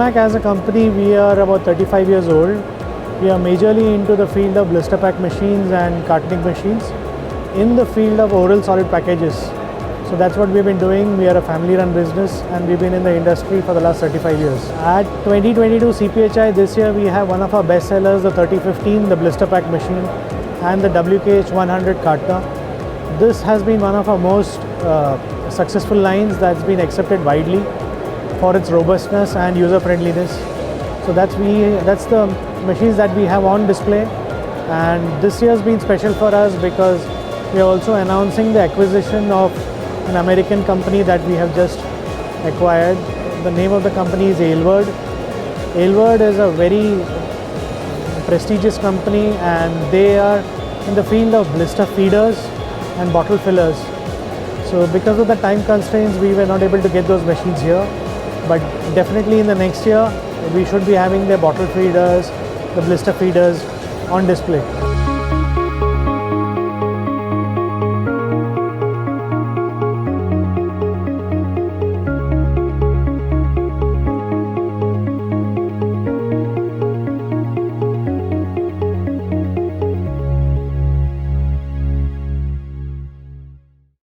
Pmec as a company, we are about 35 years old. We are majorly into the field of blister pack machines and cartoning machines in the field of oral solid packages. So that's what we've been doing. We are a family run business and we've been in the industry for the last 35 years. At 2022 CPHI this year, we have one of our best sellers, the 3015, the blister pack machine, and the WKH 100 cartoner. This has been one of our most successful lines that's been accepted widely for its robustness and user friendliness. So that's the machines that we have on display, and this year has been special for us because we are also announcing the acquisition of an American company that we have just acquired. The name of the company is Aylward. Aylward is a very prestigious company and they are in the field of blister feeders and bottle fillers. So because of the time constraints, we were not able to get those machines here, but definitely in the next year we should be having the bottle feeders, the blister feeders on display.